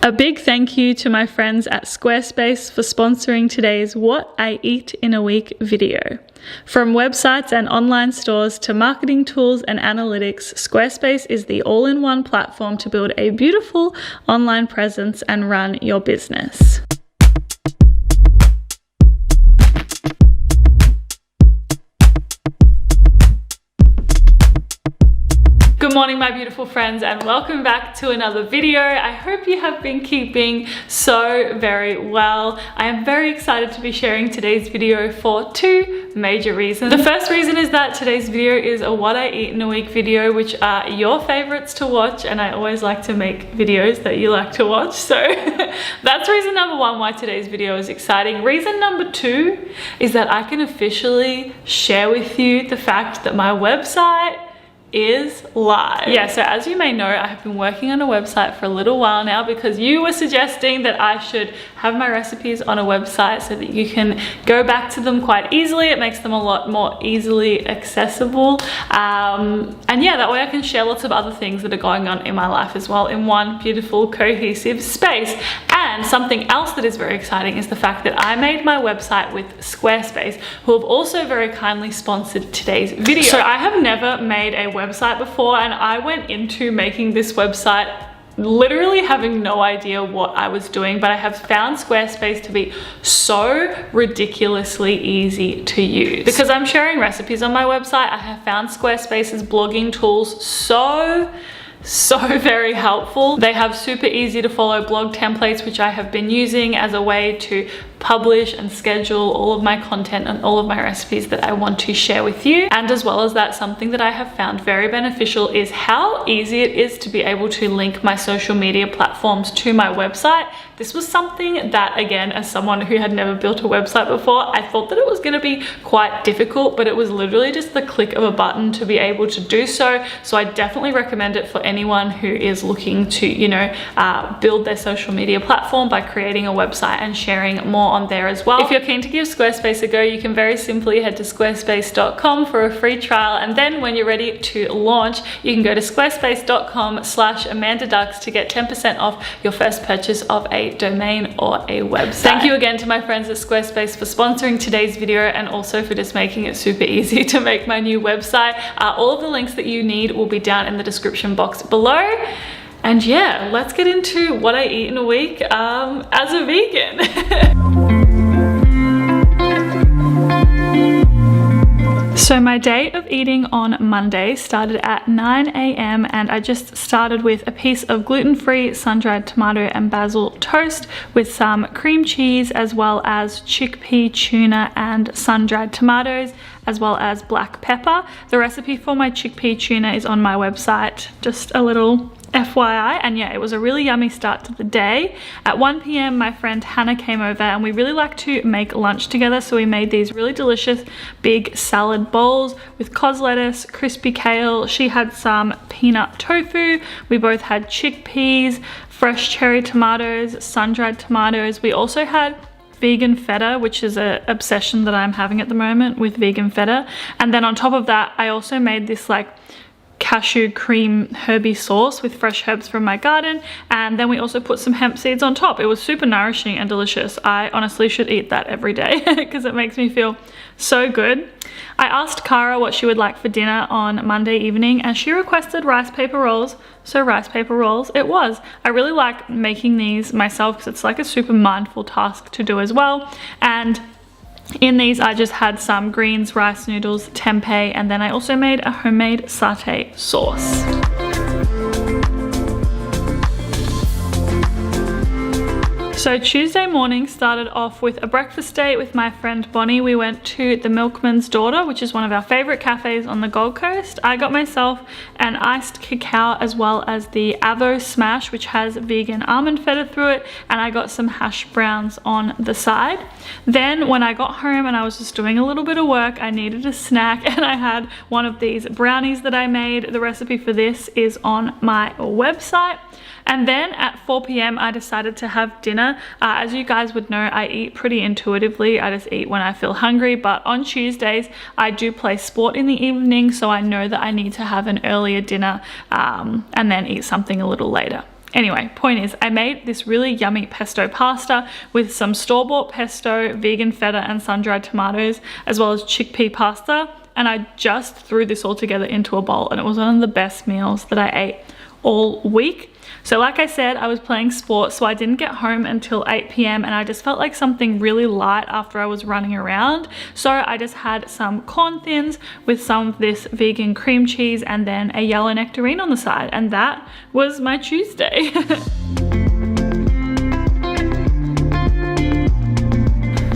A big thank you to my friends at Squarespace for sponsoring today's What I Eat in a Week video. From websites and online stores to marketing tools and analytics, Squarespace is the all-in-one platform to build a beautiful online presence and run your business. Good morning, my beautiful friends, and welcome back to another video. I hope you have been keeping so very well. I am very excited to be sharing today's video for two major reasons. The first reason is that today's video is a what I eat in a week video, which are your favorites to watch, and I always like to make videos that you like to watch. So that's reason number one why today's video is exciting. Reason number two is that I can officially share with you the fact that my website is live. Yeah, so as you may know, I have been working on a website for a little while now because you were suggesting that I should have my recipes on a website so that you can go back to them quite easily. It makes them a lot more easily accessible. And yeah, that way I can share lots of other things that are going on in my life as well in one beautiful cohesive space. And something else that is very exciting is the fact that I made my website with Squarespace, who have also very kindly sponsored today's video. So I have never made a website before, and I went into making this website literally having no idea what I was doing, but I have found Squarespace to be so ridiculously easy to use. Because I'm sharing recipes on my website, I have found Squarespace's blogging tools so very helpful. They have super easy to follow blog templates, which I have been using as a way to publish and schedule all of my content and all of my recipes that I want to share with you. And as well as that, something that I have found very beneficial is how easy it is to be able to link my social media platforms to my website. This was something that, again, as someone who had never built a website before, I thought that it was going to be quite difficult, but it was literally just the click of a button to be able to do so. So I definitely recommend it for anyone who is looking to, you know, build their social media platform by creating a website and sharing more on there as well. If you're keen to give Squarespace a go, you can very simply head to squarespace.com for a free trial, and then when you're ready to launch, you can go to squarespace.com/AmandaDux to get 10% off your first purchase of a domain or a website. Thank you again to my friends at Squarespace for sponsoring today's video and also for just making it super easy to make my new website. All of the links that you need will be down in the description box below. And yeah, let's get into what I eat in a week as a vegan. So my day of eating on Monday started at 9 a.m. and I just started with a piece of gluten-free sun-dried tomato and basil toast with some cream cheese, as well as chickpea tuna and sun-dried tomatoes, as well as black pepper. The recipe for my chickpea tuna is on my website, just a little FYI. And yeah, it was a really yummy start to the day. At 1 p.m. my friend Hannah came over and we really like to make lunch together, so we made these really delicious big salad bowls with cos lettuce, crispy kale. She had some peanut tofu. We both had chickpeas, fresh cherry tomatoes, sun-dried tomatoes. We also had vegan feta, which is an obsession that I'm having at the moment with vegan feta. And then on top of that, I also made this like cashew cream herby sauce with fresh herbs from my garden, and then we also put some hemp seeds on top. It was super nourishing and delicious. I honestly should eat that every day because it makes me feel so good. I asked Cara what she would like for dinner on Monday evening, and she requested rice paper rolls, so rice paper rolls it was. I really like making these myself because it's like a super mindful task to do as well. And in these, I just had some greens, rice noodles, tempeh, and then I also made a homemade satay sauce. So Tuesday morning started off with a breakfast date with my friend Bonnie. We went to the Milkman's Daughter, which is one of our favorite cafes on the Gold Coast. I got myself an iced cacao as well as the Avo Smash, which has vegan almond feta through it, and I got some hash browns on the side. Then when I got home and I was just doing a little bit of work, I needed a snack, and I had one of these brownies that I made. The recipe for this is on my website. And then at 4 p.m. I decided to have dinner. As you guys would know, I eat pretty intuitively. I just eat when I feel hungry, but on Tuesdays I do play sport in the evening, so I know that I need to have an earlier dinner and then eat something a little later. Anyway, point is I made this really yummy pesto pasta with some store-bought pesto, vegan feta and sun-dried tomatoes, as well as chickpea pasta. And I just threw this all together into a bowl, and it was one of the best meals that I ate all week. So like I said, I was playing sport, so I didn't get home until 8 p.m. and I just felt like something really light after I was running around. So I just had some corn thins with some of this vegan cream cheese and then a yellow nectarine on the side, and that was my Tuesday.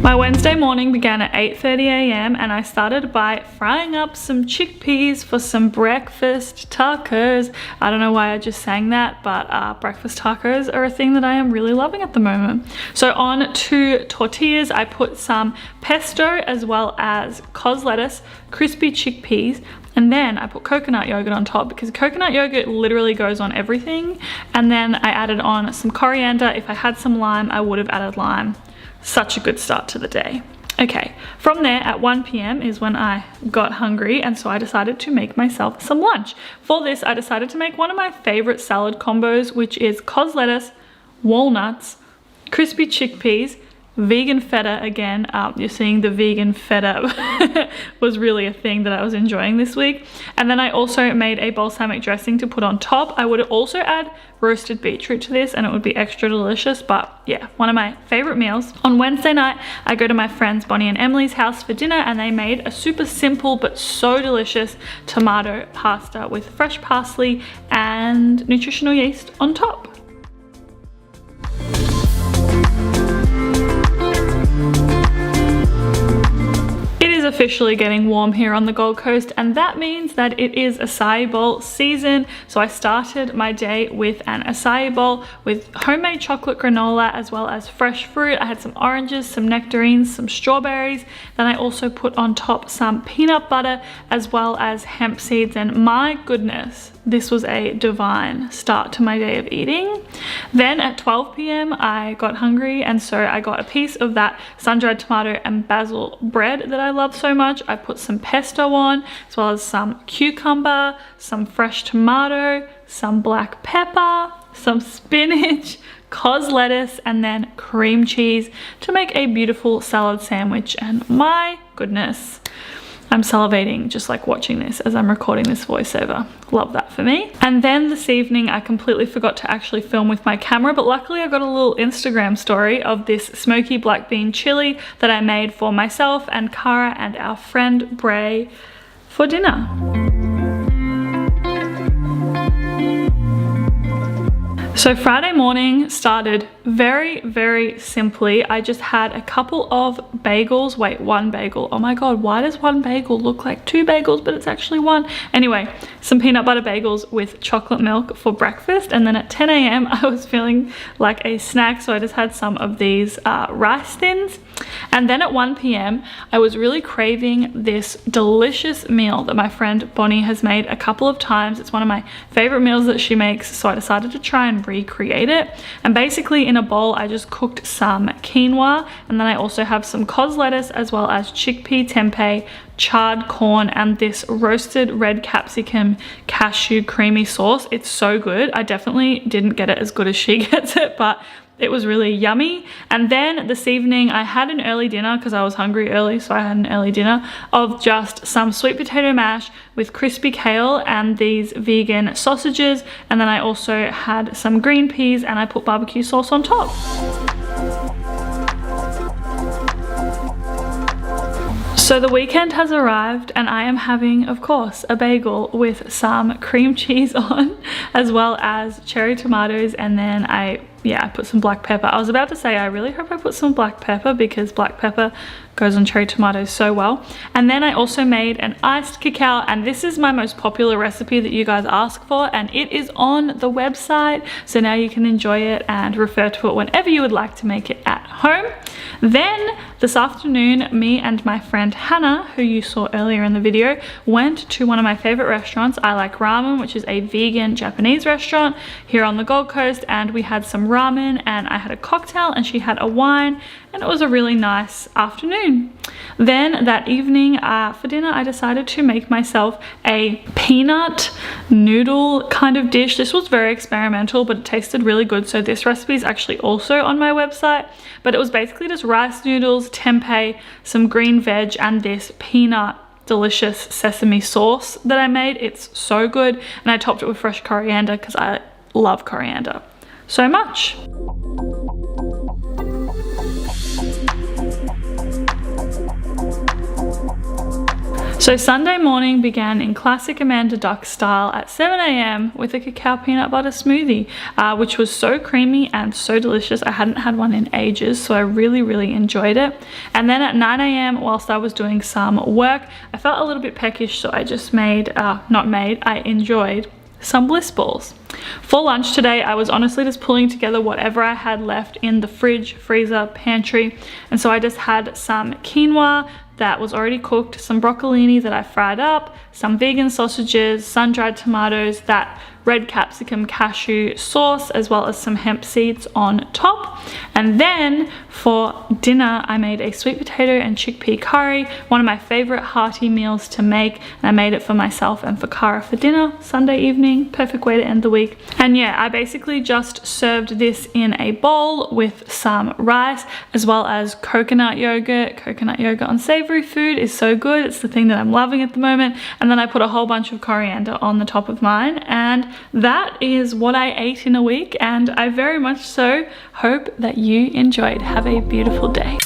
My Wednesday morning began at 8:30 a.m. and I started by frying up some chickpeas for some breakfast tacos. I don't know why I just sang that, but breakfast tacos are a thing that I am really loving at the moment. So on 2 tortillas, I put some pesto as well as cos lettuce, crispy chickpeas, and then I put coconut yogurt on top because coconut yogurt literally goes on everything. And then I added on some coriander. If I had some lime, I would have added lime. Such a good start to the day. Okay, from there at 1 p.m. is when I got hungry, and so I decided to make myself some lunch. For this, I decided to make one of my favorite salad combos, which is cos lettuce, walnuts, crispy chickpeas, vegan feta. Again, you're seeing the vegan feta was really a thing that I was enjoying this week. And then I also made a balsamic dressing to put on top. I would also add roasted beetroot to this and it would be extra delicious, but yeah, one of my favorite meals. On Wednesday night, I go to my friends Bonnie and Emily's house for dinner, and they made a super simple but so delicious tomato pasta with fresh parsley and nutritional yeast on top. Officially getting warm here on the Gold Coast, and that means that it is acai bowl season. So I started my day with an acai bowl with homemade chocolate granola as well as fresh fruit. I had some oranges, some nectarines, some strawberries. Then I also put on top some peanut butter as well as hemp seeds, and my goodness, this was a divine start to my day of eating. Then at 12 p.m. I got hungry, and so I got a piece of that sun-dried tomato and basil bread that I love so much. I put some pesto on, as well as some cucumber, some fresh tomato, some black pepper, some spinach, cos lettuce, and then cream cheese to make a beautiful salad sandwich. And my goodness, I'm salivating just like watching this as I'm recording this voiceover. Love that for me. And then this evening I completely forgot to actually film with my camera, but luckily I got a little Instagram story of this smoky black bean chili that I made for myself and Cara and our friend Bray for dinner. So Friday morning started very, very simply. I just had a couple of bagels. Wait, one bagel. Oh my God, why does one bagel look like 2 bagels, but it's actually one? Anyway, some peanut butter bagels with chocolate milk for breakfast. And then at 10 a.m. I was feeling like a snack, so I just had some of these rice thins. And then at 1 p.m. I was really craving this delicious meal that my friend Bonnie has made a couple of times. It's one of my favorite meals that she makes, so I decided to try and recreate it. And basically in a bowl I just cooked some quinoa, and then I also have some cos lettuce as well as chickpea tempeh, charred corn, and this roasted red capsicum cashew creamy sauce. It's so good. I definitely didn't get it as good as she gets it, but it was really yummy. And then this evening I had an early dinner because I was hungry early, so I had an early dinner of just some sweet potato mash with crispy kale and these vegan sausages. And then I also had some green peas and I put barbecue sauce on top. So the weekend has arrived and I am having, of course, a bagel with some cream cheese on, as well as cherry tomatoes, and then I put some black pepper. I was about to say I really hope I put some black pepper because black pepper goes on cherry tomatoes so well. And then I also made an iced cacao, and this is my most popular recipe that you guys ask for, and it is on the website, so now you can enjoy it and refer to it whenever you would like to make it at home. Then this afternoon, me and my friend Hannah, who you saw earlier in the video, went to one of my favorite restaurants, I Like Ramen, which is a vegan Japanese restaurant here on the Gold Coast, and we had some ramen and I had a cocktail and she had a wine, and it was a really nice afternoon. afternoon. Then that evening for dinner, I decided to make myself a peanut noodle kind of dish. This was very experimental, but it tasted really good. So this recipe is actually also on my website, but it was basically just rice noodles, tempeh, some green veg, and this peanut delicious sesame sauce that I made. It's so good, and I topped it with fresh coriander because I love coriander so much. So Sunday morning began in classic Amanda Duck style at 7 a.m. with a cacao peanut butter smoothie, which was so creamy and so delicious. I hadn't had one in ages, so I really enjoyed it. And then at 9 a.m. whilst I was doing some work, I felt a little bit peckish, so I just I enjoyed some bliss balls. For lunch today, I was honestly just pulling together whatever I had left in the fridge, freezer, pantry, and so I just had some quinoa that was already cooked, some broccolini that I fried up, some vegan sausages, sun-dried tomatoes, that red capsicum cashew sauce, as well as some hemp seeds on top. And then for dinner, I made a sweet potato and chickpea curry, one of my favorite hearty meals to make, and I made it for myself and for Cara for dinner Sunday evening. Perfect way to end the week. And yeah, I basically just served this in a bowl with some rice, as well as coconut yogurt. Coconut yogurt on savory food is so good. It's the thing that I'm loving at the moment. And then I put a whole bunch of coriander on the top of mine, and that is what I ate in a week, and I very much so hope that you enjoyed. Have a beautiful day.